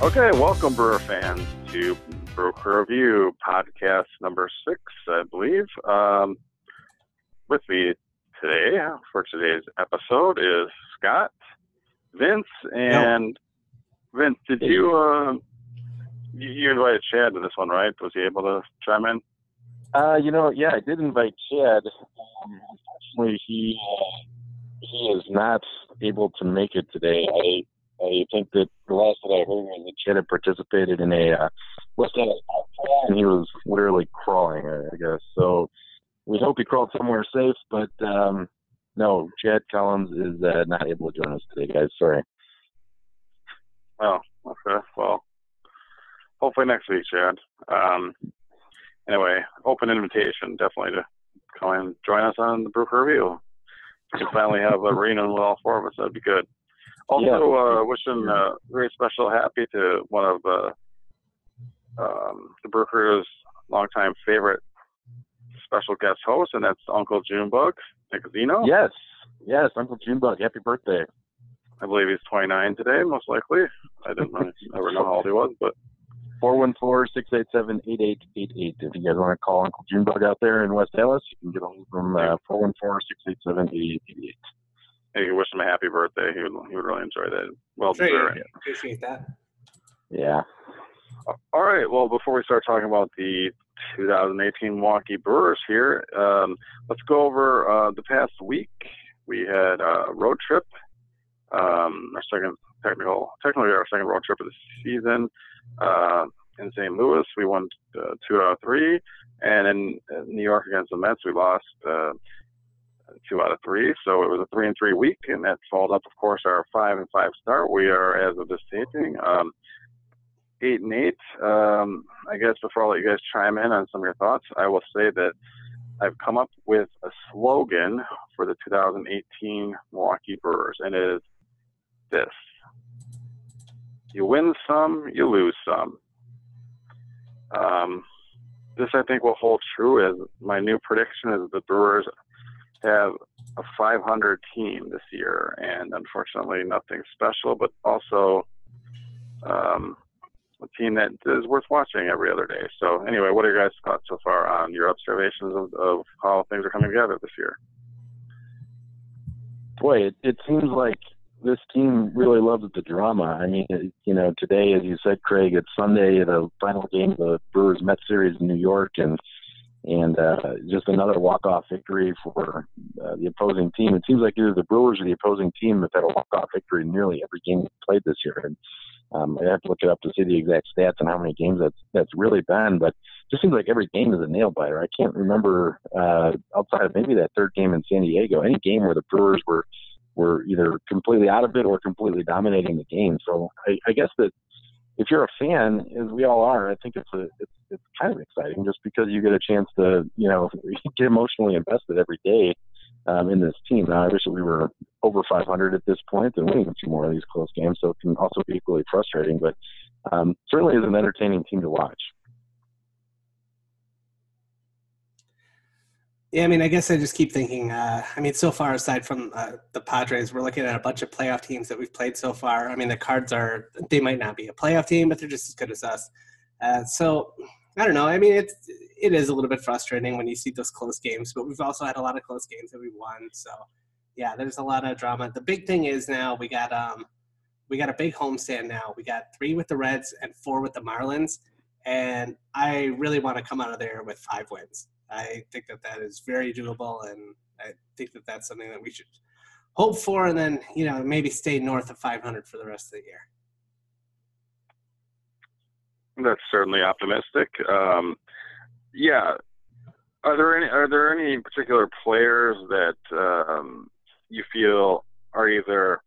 Okay, welcome, Brewer fans, to Brew Review podcast number 6, I believe. With me today for today's episode is Scott, Vince, and Vince. Did you invited Chad to this one, right? Was he able to chime in? I did invite Chad. Unfortunately, he is not able to make it today. I think that the last that I heard was that Chad had participated in a West End and he was literally crawling, I guess. So we hope he crawled somewhere safe, but no, Chad Collins is not able to join us today, guys. Sorry. Oh, okay. Well, hopefully next week, Chad. Anyway, open invitation, definitely, to come and join us on the Brew Review. We can finally have a reunion with all four of us. That'd be good. Also, wishing a very special happy to one of the Brewers' longtime favorite special guest hosts, and that's Uncle Junebug Nicozino. Yes, Uncle Junebug. Happy birthday. I believe he's 29 today, most likely. I didn't never know how old he was, but 414-687-8888. If you guys want to call Uncle Junebug out there in West Dallas, you can get a hold from 414-687-8888. Hey, you wish him a happy birthday. He would really enjoy that. Well deserved. Appreciate that. Yeah. All right. Well, before we start talking about the 2018 Milwaukee Brewers here, let's go over the past week. We had a road trip, technically our second road trip of the season in St. Louis. We won 2 out of 3, and in New York against the Mets, we lost 2 out of 3, so it was a 3-3 week, and that followed up, of course, our 5-5 start. We are, as of this taping, 8-8. I guess before I let you guys chime in on some of your thoughts, I will say that I've come up with a slogan for the 2018 Milwaukee Brewers, and it is this: you win some, you lose some. This, I think, will hold true, as my new prediction is the Brewers have a 500 team this year, and unfortunately nothing special, but also a team that is worth watching every other day. So anyway, what are your guys' thoughts so far on your observations of how things are coming together this year? Boy, it seems like this team really loves the drama. I mean, today, as you said, Craig, it's Sunday, the final game of the Brewers Mets series in New York, and just another walk-off victory for the opposing team. It seems like either the Brewers or the opposing team have had a walk-off victory in nearly every game they've played this year. And I have to look it up to see the exact stats and how many games that's really been, but it just seems like every game is a nail-biter. I can't remember, outside of maybe that third game in San Diego, any game where the Brewers were either completely out of it or completely dominating the game. So I guess that if you're a fan, as we all are, I think it's kind of exciting just because you get a chance to, get emotionally invested every day in this team. Now, I wish that we were over 500 at this point and winning a few more of these close games, so it can also be equally frustrating, but certainly is an entertaining team to watch. Yeah, I mean, I guess I just keep thinking, so far, aside from the Padres, we're looking at a bunch of playoff teams that we've played so far. I mean, the Cards they might not be a playoff team, but they're just as good as us. So, I don't know. I mean, it is a little bit frustrating when you see those close games, but we've also had a lot of close games that we've won. So, yeah, there's a lot of drama. The big thing is now we got a big homestand now. We got 3 with the Reds and 4 with the Marlins, and I really want to come out of there with 5 wins. I think that is very doable, and I think that that's something that we should hope for, and then, maybe stay north of 500 for the rest of the year. That's certainly optimistic. Yeah. Are there any particular players that you feel are either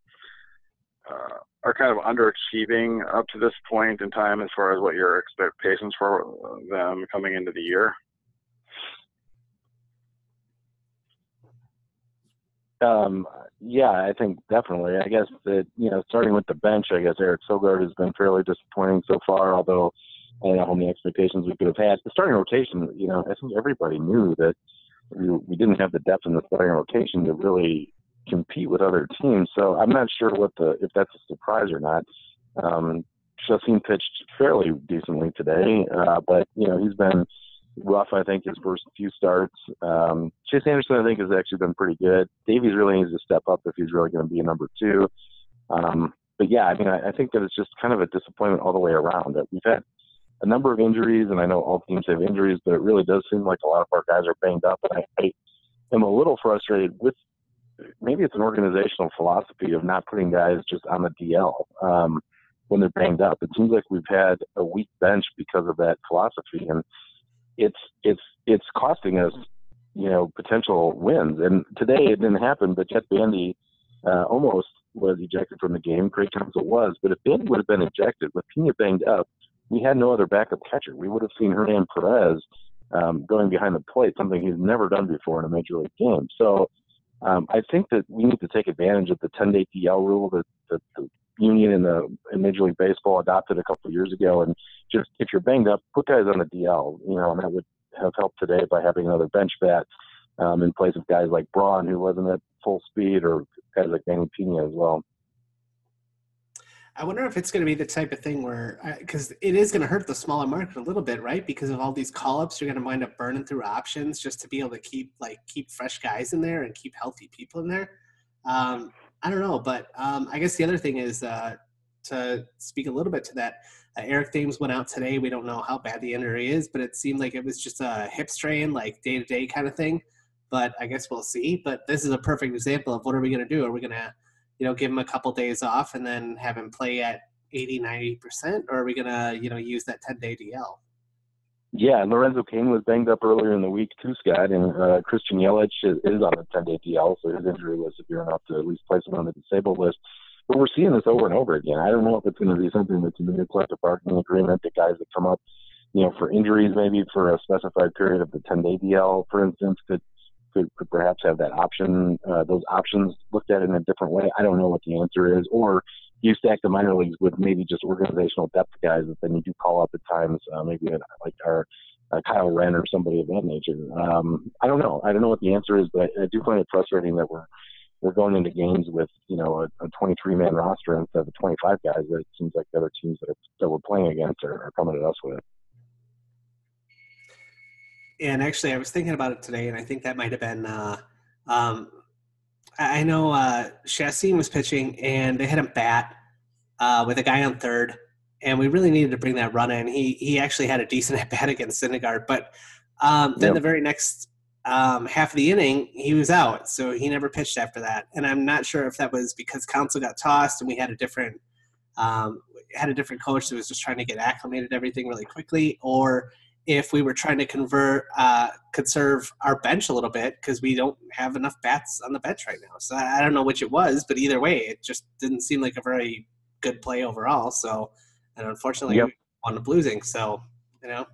are kind of underachieving up to this point in time as far as what your expectations for them coming into the year? Yeah, I think definitely. I guess that, starting with the bench, I guess Eric Sogard has been fairly disappointing so far, although I don't know how many expectations we could have had. The starting rotation, I think everybody knew that we didn't have the depth in the starting rotation to really compete with other teams. So I'm not sure if that's a surprise or not. Chassin pitched fairly decently today, but he's been rough. I think his first few starts. Chase Anderson, I think, has actually been pretty good. Davies really needs to step up if he's really going to be a number 2. But yeah, I mean, I think that it's just kind of a disappointment all the way around. That we've had a number of injuries, and I know all teams have injuries, but it really does seem like a lot of our guys are banged up. And I am a little frustrated with, maybe it's an organizational philosophy of not putting guys just on the DL when they're banged up. It seems like we've had a weak bench because of that philosophy, and it's costing us, potential wins. And today it didn't happen, but Jet Bandy almost was ejected from the game. Craig Counsell was, but if Bandy would have been ejected with Pena banged up, we had no other backup catcher. We would have seen Hernan Perez going behind the plate, something he's never done before in a major league game. So I think that we need to take advantage of the 10-day DL rule that the union in Major League Baseball adopted a couple of years ago. And just, if you're banged up, put guys on the DL, and that would have helped today by having another bench bat in place of guys like Braun, who wasn't at full speed, or guys like Danny Pena as well. I wonder if it's going to be the type of thing where, because it is going to hurt the smaller market a little bit, right? Because of all these call-ups, you're going to wind up burning through options just to be able to keep fresh guys in there and keep healthy people in there. I don't know, but I guess the other thing is to speak a little bit to that. Eric Thames went out today. We don't know how bad the injury is, but it seemed like it was just a hip strain, like day-to-day kind of thing. But I guess we'll see. But this is a perfect example of what are we going to do? Are we going to give him a couple days off and then have him play at 80-90%, or are we going to, use that 10-day DL? Yeah, Lorenzo Cain was banged up earlier in the week too, Scott, and Christian Yelich is on the 10-day DL, so his injury was severe enough to at least place him on the disabled list. But we're seeing this over and over again. I don't know if it's going to be something that's in the new collective bargaining agreement, that guys that come up, for injuries, maybe for a specified period of the 10-day DL, for instance, could perhaps have that option, those options looked at in a different way. I don't know what the answer is. Or you stack the minor leagues with maybe just organizational depth guys that then you do call up at times, maybe like our Kyle Wren or somebody of that nature. I don't know. I don't know what the answer is, but I do find it frustrating that we're going into games with, a 23-man roster instead of 25 guys that it seems like the other teams that we're playing against are coming at us with. And actually, I was thinking about it today, and I think that might have been I know Chassin was pitching, and they had him bat with a guy on third, and we really needed to bring that run in. He actually had a decent at-bat against Syndergaard, but then the very next half of the inning, he was out, so he never pitched after that. And I'm not sure if that was because Counsell got tossed and we had a different coach that was just trying to get acclimated to everything really quickly, or if we were trying to conserve our bench a little bit because we don't have enough bats on the bench right now. So I don't know which it was, but either way, it just didn't seem like a very good play overall. So, and unfortunately, we wound up losing. So, Yeah,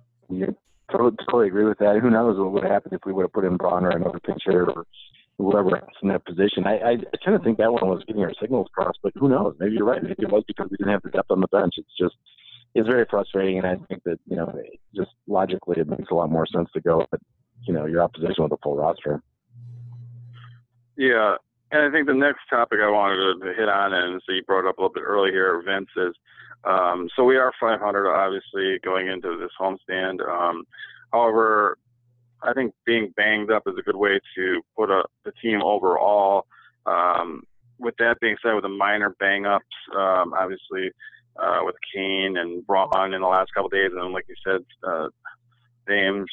totally agree with that. Who knows what would have happened if we would have put in Braun or another pitcher or whoever else in that position. I kind of think that one was getting our signals crossed, but who knows? Maybe you're right. Maybe it was because we didn't have the depth on the bench. It's very frustrating, and I think that, just logically it makes a lot more sense to go with, your opposition with a full roster. Yeah, and I think the next topic I wanted to hit on, and so you brought it up a little bit early here, Vince, is so we are 500, obviously, going into this homestand. However, I think being banged up is a good way to put the team overall. With that being said, with the minor bang-ups, obviously, with Kane and Braun in the last couple of days, and then, like you said, James,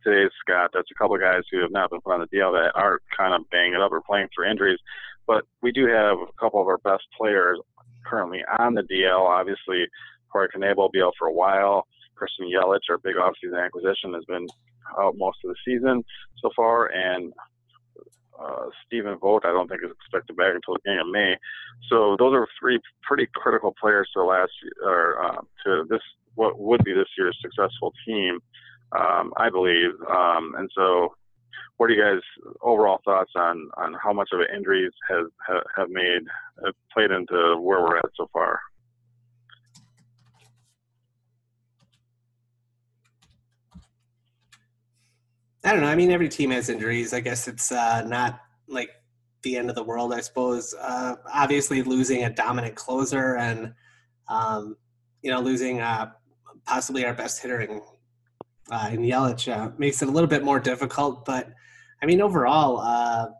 today's Scott. That's a couple of guys who have not been put on the DL that are kind of banging it up or playing through injuries. But we do have a couple of our best players currently on the DL. Obviously, Corey Knebel will be out for a while. Christian Yelich, our big offseason acquisition, has been out most of the season so far, and Stephen Vogt, I don't think is expected back until the beginning of May. So those are three pretty critical players to to this what would be this year's successful team, I believe. And so, what are you guys' overall thoughts on how much of an injuries have played into where we're at so far? I don't know. I mean, every team has injuries. I guess it's not like the end of the world, I suppose. Obviously, losing a dominant closer and Losing possibly our best hitter in Yelich makes it a little bit more difficult. But I mean, overall,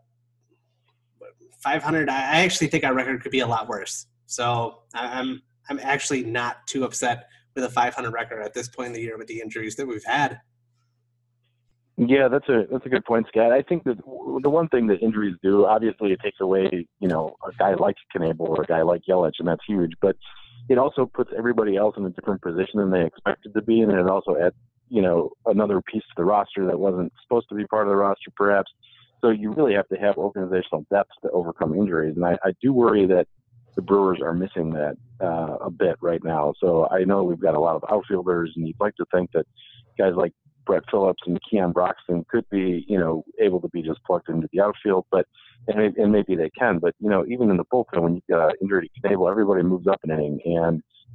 500. I actually think our record could be a lot worse. So I'm actually not too upset with a 500 record at this point in the year with the injuries that we've had. Yeah, that's a good point, Scott. I think that the one thing that injuries do, obviously, it takes away, a guy like Knebel or a guy like Yelich, and that's huge. But it also puts everybody else in a different position than they expected to be, and it also adds, another piece to the roster that wasn't supposed to be part of the roster, perhaps. So you really have to have organizational depth to overcome injuries, and I do worry that the Brewers are missing that a bit right now. So I know we've got a lot of outfielders, and you'd like to think that guys like Brett Phillips and Keon Broxton could be, able to be just plugged into the outfield, and maybe they can. But, even in the bullpen, when you've got an injury to Knebel, everybody moves up an inning,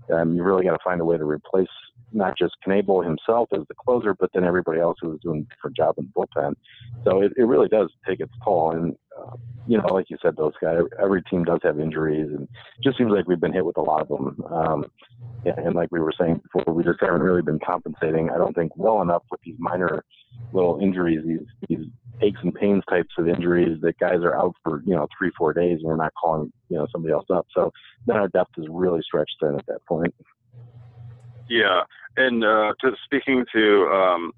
and you really got to find a way to replace not just Knebel himself as the closer, but then everybody else who was doing a different job in the bullpen. So it really does take its toll. And, like you said, those guys, every team does have injuries, and it just seems like we've been hit with a lot of them. And like we were saying before, we just haven't really been compensating, I don't think, well enough with these minor little injuries, these aches and pains types of injuries that guys are out for, 3-4 days, and we're not calling, somebody else up. So then our depth is really stretched thin at that point. Yeah. And speaking to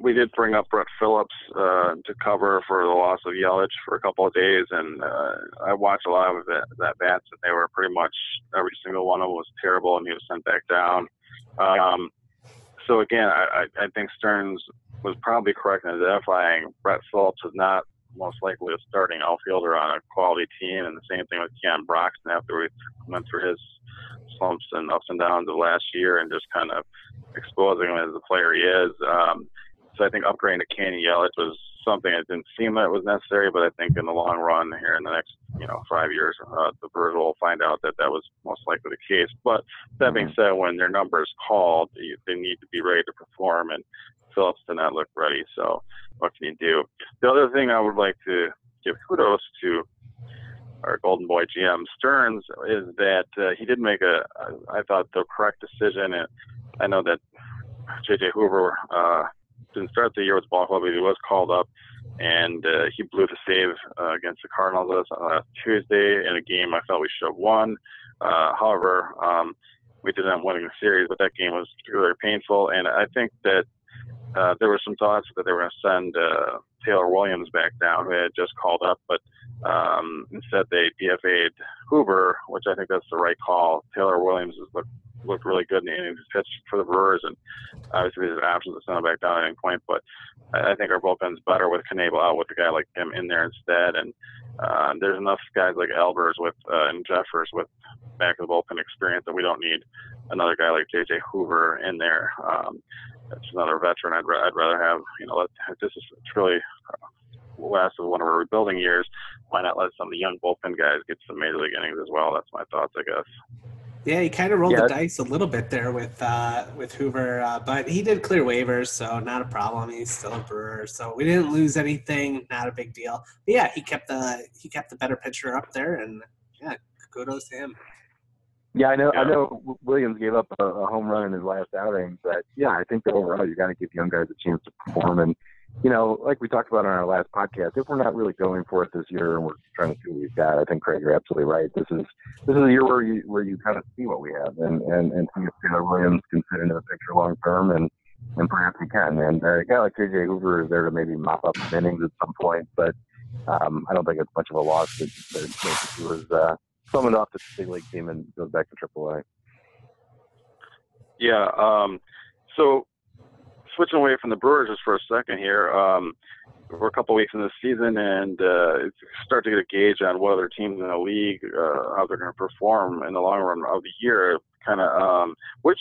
we did bring up Brett Phillips to cover for the loss of Yelich for a couple of days, and I watched a lot of that bats, and they were pretty much every single one of them was terrible, and he was sent back down. So again, I think Stearns was probably correct in identifying Brett Phillips as not most likely a starting outfielder on a quality team, and the same thing with Keon Broxton after we went through his slumps and ups and downs of last year and just kind of exposing him as the player he is. So I think upgrading to Kenny Yelich was something that didn't seem that was necessary, but I think in the long run here in the next 5 years, the Brewers will find out that was most likely the case. But that being said, when their number is called, they need to be ready to perform, and Phillips did not look ready. So what can you do? The other thing I would like to give kudos to our Golden Boy GM Stearns is that he did make I thought, the correct decision. And I know that J.J. Hoover didn't start the year with the ball club, but he was called up, and he blew the save against the Cardinals last Tuesday in a game I felt we should have won. However, we did end up winning the series, but that game was particularly painful. And I think that there were some thoughts that they were going to send Taylor Williams back down, who had just called up, but instead they DFA'd Hoover, which I think that's the right call. Taylor Williams has looked really good in the innings pitched for the Brewers, and obviously there's options to send him back down at any point, but I think our bullpen's better with Knebel out with a guy like him in there instead, and there's enough guys like Albers and Jeffers with back of the bullpen experience that we don't need another guy like J.J. Hoover in there. That's another veteran I'd rather have. This is truly last of one of our rebuilding years. Why not let some of the young bullpen guys get some major league innings as well? That's my thoughts, I guess. Yeah, he kind of rolled the dice a little bit there with Hoover, but he did clear waivers, so not a problem. He's still a Brewer, so we didn't lose anything. Not a big deal. But yeah, he kept the better pitcher up there, and yeah, kudos to him. Yeah, I know Williams gave up a home run in his last outing, but yeah, I think that overall you got to give young guys a chance to perform. And like we talked about on our last podcast, if we're not really going for it this year and we're trying to see what we've got, I think, Craig, you're absolutely right. This is a year where you kind of see what we have and see if Taylor Williams can fit into the picture long term, and perhaps he can. And a guy like J.J. Hoover is there to maybe mop up some innings at some point, but I don't think it's much of a loss that he was summoned off the big league team and goes back to AAA. Yeah. So switching away from the Brewers just for a second here, we're a couple weeks into the season, and it's start to get a gauge on what other teams in the league, how they're going to perform in the long run of the year. Kind of, which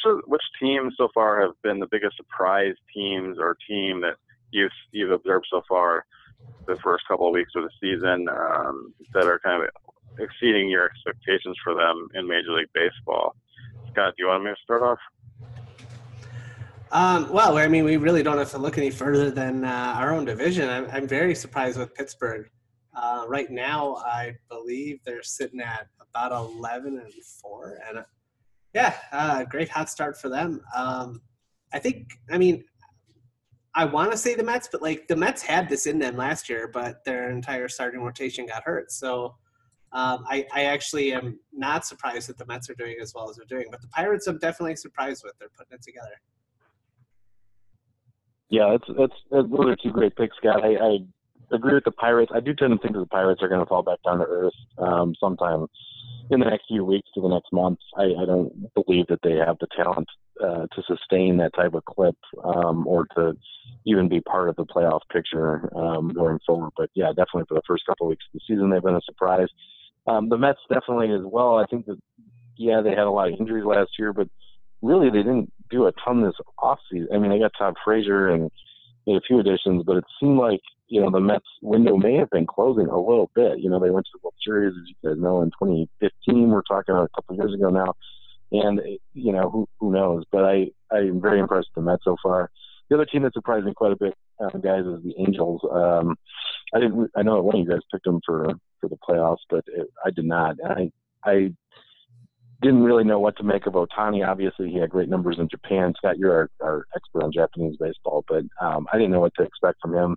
teams so far have been the biggest surprise teams or team that you've observed so far the first couple of weeks of the season that are kind of exceeding your expectations for them in Major League Baseball? Scott, do you want me to start off? Well, I mean, we really don't have to look any further than our own division. I'm very surprised with Pittsburgh. Right now, I believe they're sitting at about 11-4, and great hot start for them. I want to say the Mets, but like the Mets had this in them last year, but their entire starting rotation got hurt. So I actually am not surprised that the Mets are doing as well as they're doing, but the Pirates I'm definitely surprised with. They're putting it together. Yeah, those are two great picks, Scott. I agree with the Pirates. I do tend to think that the Pirates are going to fall back down to earth sometime in the next few weeks to the next month. I don't believe that they have the talent to sustain that type of clip or to even be part of the playoff picture going forward. But yeah, definitely for the first couple of weeks of the season, they've been a surprise. The Mets definitely as well. I think that, yeah, they had a lot of injuries last year, but really they didn't do a ton this offseason. I mean, they got Todd Frazier and made a few additions, but it seemed like, the Mets window may have been closing a little bit. They went to the World Series, as you guys know, in 2015. We're talking a couple of years ago now. And, who knows? But I'm very impressed with the Mets so far. The other team that surprised me quite a bit, guys, is the Angels. I know one of you guys picked them for the playoffs, but I did not. I didn't really know what to make of Ohtani. Obviously, he had great numbers in Japan. Scott, you're our expert on Japanese baseball, but I didn't know what to expect from him.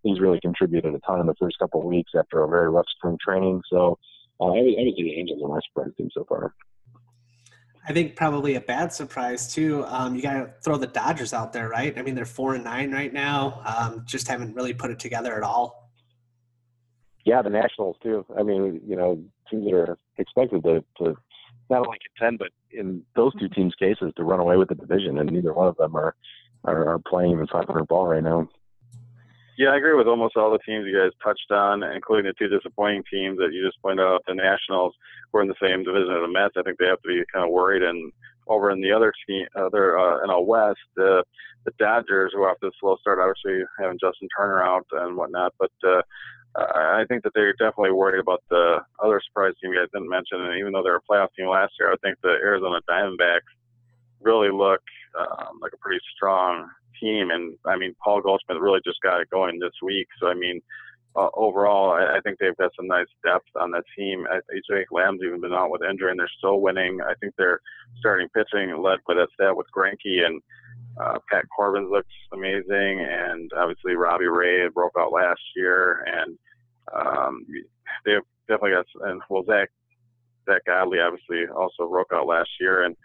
He's really contributed a ton in the first couple of weeks after a very rough spring training. So I would say the Angels are my surprise team so far. I think probably a bad surprise too. You got to throw the Dodgers out there, right? I mean, they're 4-9 right now. Just haven't really put it together at all. Yeah, the Nationals too. I mean, teams that are expected to not only contend, but in those two teams' cases, to run away with the division, and neither one of them are playing even 500 ball right now. Yeah, I agree with almost all the teams you guys touched on, including the two disappointing teams that you just pointed out. The Nationals were in the same division as the Mets. I think they have to be kind of worried. And over in the other team, in West, the Dodgers, who are off to a slow start, obviously having Justin Turner out and whatnot. But I think that they're definitely worried about the other surprise team you guys didn't mention. And even though they're a playoff team last year, I think the Arizona Diamondbacks really look like a pretty strong team. And I mean, Paul Goldschmidt really just got it going this week. So I mean, overall, I think they've got some nice depth on that team. Jake Lamb's even been out with injury, and they're still winning. I think they're starting pitching led by that stat with Greinke, and Pat Corbin looks amazing, and obviously Robbie Ray broke out last year, and they've definitely got, and well, Zach Godley obviously also broke out last year, and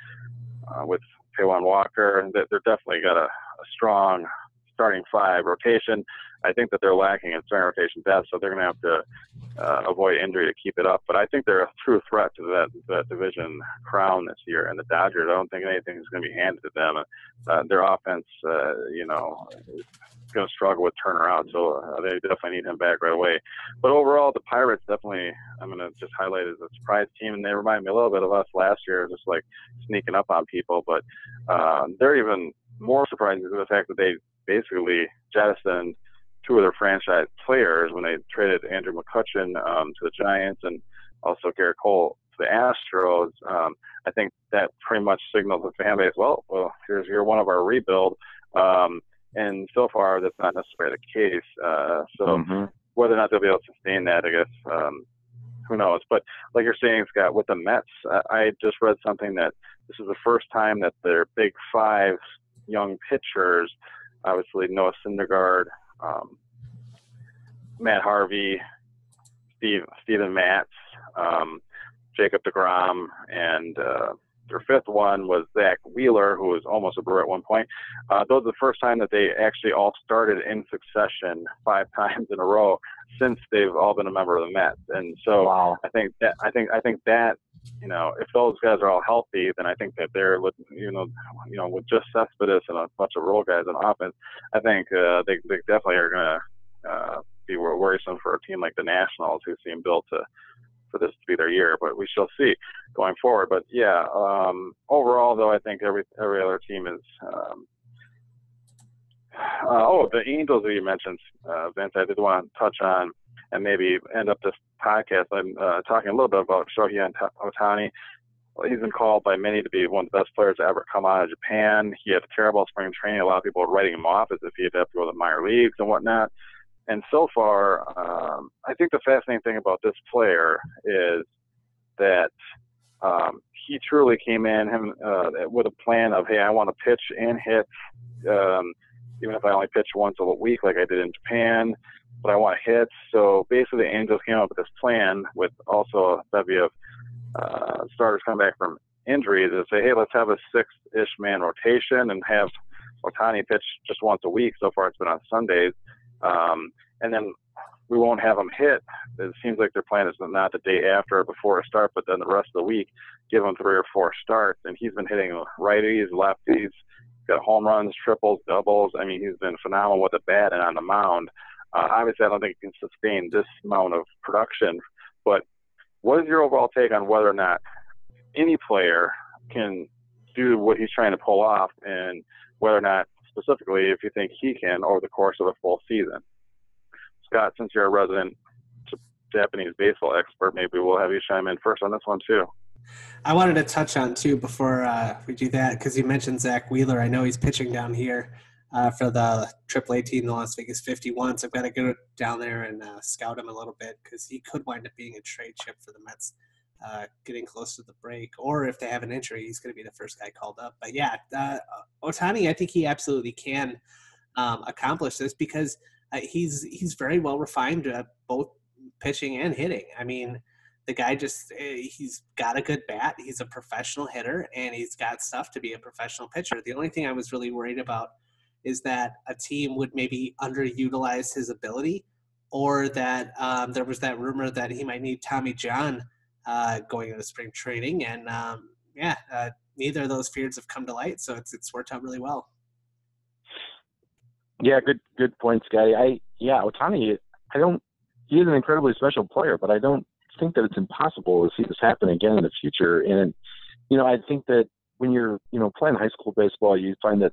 with Taijuan Walker, and they're definitely got a strong starting five rotation. I think that they're lacking in starting rotation depth, so they're going to have to avoid injury to keep it up. But I think they're a true threat to that division crown this year. And the Dodgers, I don't think anything is going to be handed to them. Their offense, is going to struggle with turnaround, so they definitely need him back right away. But overall, the Pirates definitely, I'm going to just highlight as a surprise team, and they remind me a little bit of us last year, just like sneaking up on people. But they're even more surprising to the fact that they basically jettisoned two of their franchise players when they traded Andrew McCutchen to the Giants and also Garrett Cole to the Astros. I think that pretty much signals the fan base, well, here's one of our rebuild. And so far, that's not necessarily the case. Whether or not they'll be able to sustain that, I guess, who knows. But like you're saying, Scott, with the Mets, I just read something that this is the first time that their big five young pitchers, obviously Noah Syndergaard, Matt Harvey, Steven Matz, Jacob deGrom, and their fifth one was Zach Wheeler, who was almost a Brewer at one point. Those are the first time that they actually all started in succession 5 times in a row since they've all been a member of the Mets. And so wow. I think that if those guys are all healthy, then I think that they're with just Cespedes and a bunch of role guys on offense, I think they definitely are going to be worrisome for a team like the Nationals, who seem built for this to be their year. But we shall see going forward. But yeah, overall though, I think every other team is. The Angels that you mentioned, Vince, I did want to touch on and maybe end up this podcast. I'm talking a little bit about Shohei Ohtani. Well, he's been called by many to be one of the best players to ever come out of Japan. He had a terrible spring training. A lot of people were writing him off as if he'd have to go to the minor leagues and whatnot. And so far, I think the fascinating thing about this player is that he truly came in with a plan of, hey, I want to pitch and hit, even if I only pitch once a week like I did in Japan, but I want to hit. So basically the Angels came up with this plan with also a bevy of starters come back from injuries and say, hey, let's have a 6-ish man rotation and have Ohtani pitch just once a week. So far it's been on Sundays. And then we won't have him hit. It seems like their plan is not the day after or before a start, but then the rest of the week, give him 3 or 4 starts. And he's been hitting righties, lefties, got home runs, triples, doubles. I mean, he's been phenomenal with the bat and on the mound. Obviously, I don't think he can sustain this amount of production, but what is your overall take on whether or not any player can do what he's trying to pull off, and whether or not specifically if you think he can over the course of a full season? Scott, since you're a resident Japanese baseball expert, maybe we'll have you chime in first on this one too. I wanted to touch on too before we do that, because you mentioned Zach Wheeler. I know he's pitching down here for the AAA team, the Las Vegas 51. So I've got to go down there and scout him a little bit, because he could wind up being a trade chip for the Mets getting close to the break. Or if they have an injury, he's going to be the first guy called up. But yeah, Ohtani, I think he absolutely can accomplish this, because he's very well refined both pitching and hitting. I mean, the guy he's got a good bat. He's a professional hitter, and he's got stuff to be a professional pitcher. The only thing I was really worried about is that a team would maybe underutilize his ability, or that there was that rumor that he might need Tommy John going into spring training. And neither of those fears have come to light. So it's worked out really well. Yeah, good point, Scotty. Ohtani, he is an incredibly special player, but I don't think that it's impossible to see this happen again in the future. And, I think that when you're, playing high school baseball, you find that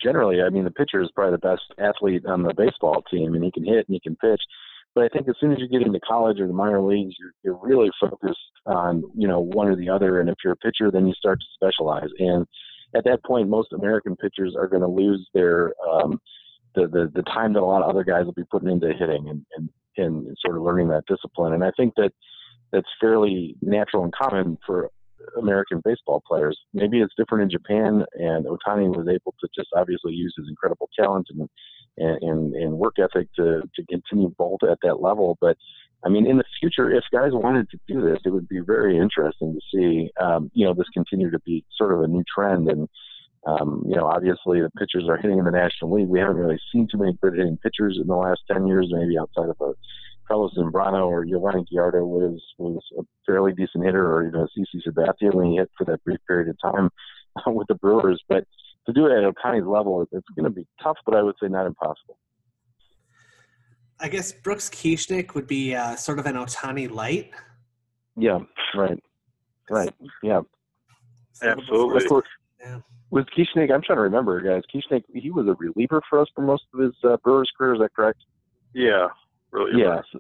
generally, the pitcher is probably the best athlete on the baseball team, and he can hit and he can pitch. But I think as soon as you get into college or the minor leagues, you're really focused on, one or the other. And if you're a pitcher, then you start to specialize. And at that point, most American pitchers are going to lose their the time that a lot of other guys will be putting into hitting and sort of learning that discipline. And I think that's fairly natural and common for American baseball players. Maybe it's different in Japan, and Ohtani was able to just obviously use his incredible talent and work ethic to continue both at that level. But in the future, if guys wanted to do this, it would be very interesting to see, this continue to be sort of a new trend. And, obviously the pitchers are hitting in the National League. We haven't really seen too many good hitting pitchers in the last 10 years, maybe outside of Carlos Zambrano or Giovanni Gallardo was a fairly decent hitter, or CC Sabathia when he hit for that brief period of time with the Brewers. But to do it at Ohtani's level, it's going to be tough, but I would say not impossible. I guess Brooks Kieschnick would be sort of an Ohtani light. Yeah, right. Yeah, absolutely. Of course, yeah. With Kieschnick, I'm trying to remember, guys. Kieschnick, he was a reliever for us for most of his Brewers career. Is that correct? Yeah. Really, yeah, so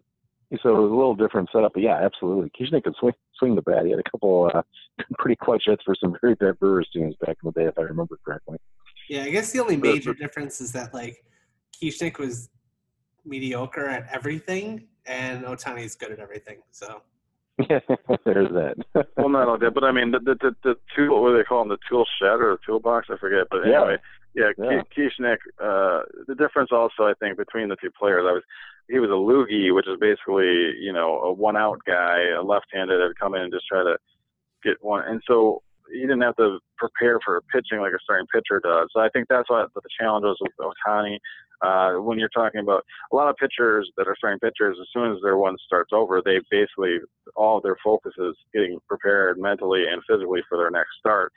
it was a little different setup, but yeah, absolutely. Kieschnick could swing the bat. He had a couple pretty clutch hits for some very bad Brewers teams back in the day, if I remember correctly. Yeah, I guess the only major difference is that Kieschnick was mediocre at everything, and Ohtani's good at everything. So yeah, there's that. Well, not only that, but the tool, what do they call them, the tool shed or the toolbox? I forget, but anyway. Yeah. Kieschnick, the difference also, I think, between the two players, he was a loogie, which is basically, a one-out guy, a left-handed that would come in and just try to get one. And so he didn't have to prepare for pitching like a starting pitcher does. So I think that's what the challenge was with Ohtani. When you're talking about a lot of pitchers that are starting pitchers, as soon as their one starts over, they basically, all of their focus is getting prepared mentally and physically for their next start.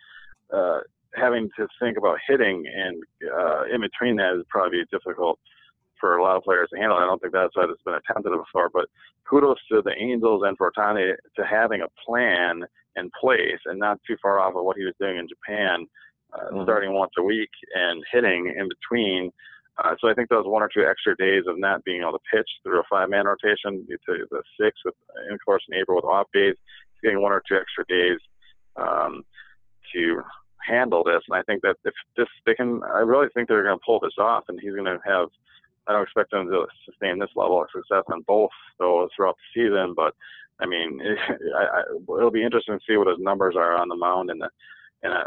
Having to think about hitting and in between that is probably difficult for a lot of players to handle. I don't think that's what has been attempted before, but kudos to the Angels and for Ohtani to having a plan in place and not too far off of what he was doing in Japan, starting once a week and hitting in between. So I think those 1 or 2 extra days of not being able to pitch through a 5-man rotation to the 6 with, and of course, in April with off days, he's getting 1 or 2 extra days to handle this. And I think that if they can, I really think they're going to pull this off, and he's going to have I don't expect them to sustain this level of success on both those throughout the season, but I mean, it'll be interesting to see what his numbers are on the mound and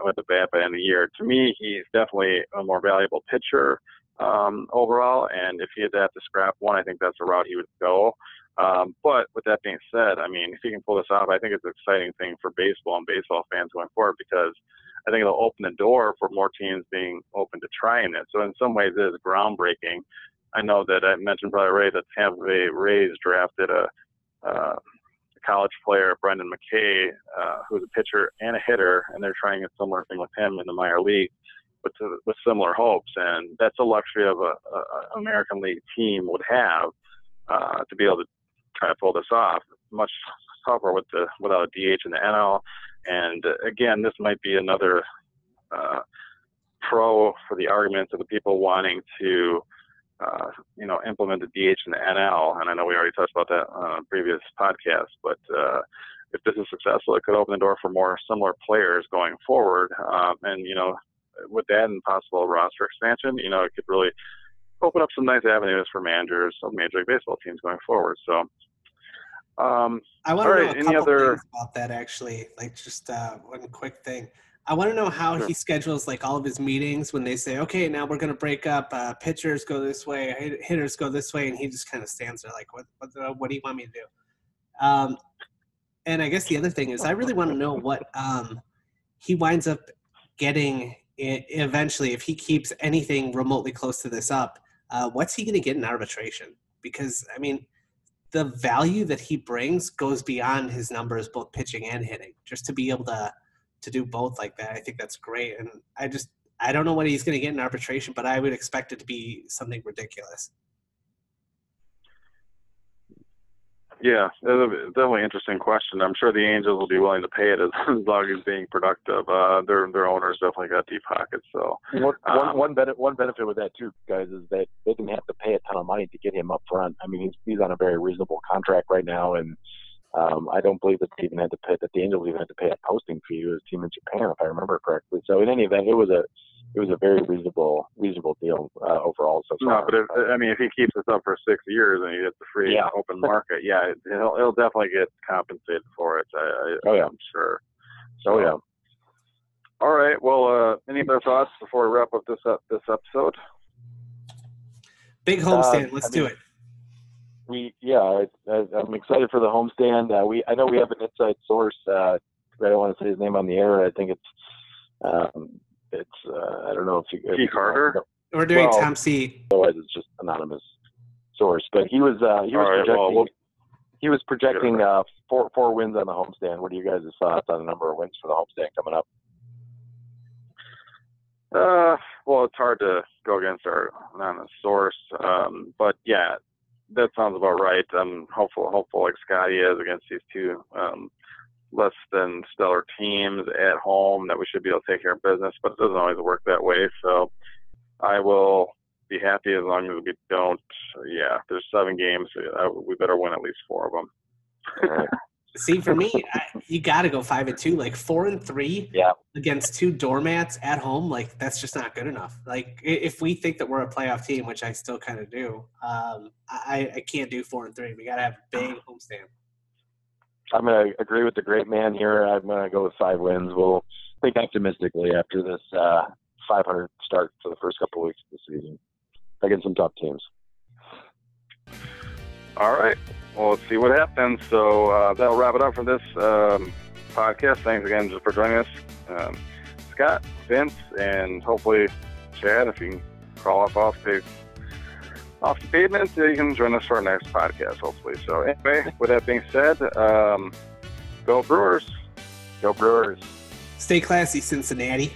with the bat by the end of the year. To me, he's definitely a more valuable pitcher overall, and if he had to have to scrap one, I think that's the route he would go. But with that being said, I mean, if he can pull this off, I think it's an exciting thing for baseball and baseball fans going forward, because I think it'll open the door for more teams being open to trying it. So in some ways, it is groundbreaking. I know that I mentioned Brother Ray that Tampa Bay Rays drafted a college player, Brendan McKay, who's a pitcher and a hitter, and they're trying a similar thing with him in the minor league with similar hopes. And that's a luxury of a American League team would have to be able to try to pull this off. Much tougher without a DH in the NL. And again, this might be another pro for the arguments of the people wanting to implement the DH in the NL. And I know we already touched about that on a previous podcast, but if this is successful, it could open the door for more similar players going forward. And with that and possible roster expansion, it could really open up some nice avenues for managers of Major League Baseball teams going forward. So, I want to know a couple things about that, actually. Like, just one quick thing. I want to know how he schedules like all of his meetings when they say, okay, now we're going to break up, pitchers go this way, hitters go this way, and he just kind of stands there like, what do you want me to do? And I guess the other thing is I really want to know what he winds up getting eventually if he keeps anything remotely close to this up. What's he going to get in arbitration? Because, I mean, the value that he brings goes beyond his numbers, both pitching and hitting, just to be able to do both like that. I think that's great. And I don't know what he's going to get in arbitration, but I would expect it to be something ridiculous. Yeah, definitely an interesting question. I'm sure the Angels will be willing to pay it as long as being productive. Their owners definitely got deep pockets. So one benefit with that too, guys, is that they didn't have to pay a ton of money to get him up front. I mean, he's on a very reasonable contract right now, and I don't believe that the Angels even had to pay a posting fee to his team in Japan, if I remember correctly. So in any event, it was a very reasonable deal overall. So no, but if he keeps this up for 6 years and he gets the free open market, he'll definitely get compensated for it. I'm sure. So, All right. Well, any other thoughts before we wrap up this episode? Big homestand. Let's do it. I'm excited for the homestand. I know we have an inside source. I don't want to say his name on the air. I think it's I don't know if T. Carter. We're doing Tom C. Otherwise, it's just anonymous source. But he was projecting 4 wins on the homestand. What are you guys' thoughts on the number of wins for the homestand coming up? Well, it's hard to go against our anonymous source, but yeah. That sounds about right. I'm hopeful like Scotty is against these two less than stellar teams at home that we should be able to take care of business, but it doesn't always work that way. So I will be happy as long as we don't. Yeah, there's 7 games. We better win at least 4 of them. All right. See, for me, you got to go 5-2. Like 4-3 against 2 doormats at home, like that's just not good enough. Like if we think that we're a playoff team, which I still kind of do, I can't do 4-3. We got to have a big homestand. I'm going to agree with the great man here. I'm going to go with 5 wins. We'll think optimistically after this 500 start for the first couple of weeks of the season against some tough teams. All right. Well, let's see what happens. So that'll wrap it up for this podcast. Thanks again just for joining us. Scott, Vince, and hopefully Chad, if you can crawl up off the pavement, you can join us for our next podcast, hopefully. So anyway, with that being said, go Brewers. Go Brewers. Stay classy, Cincinnati.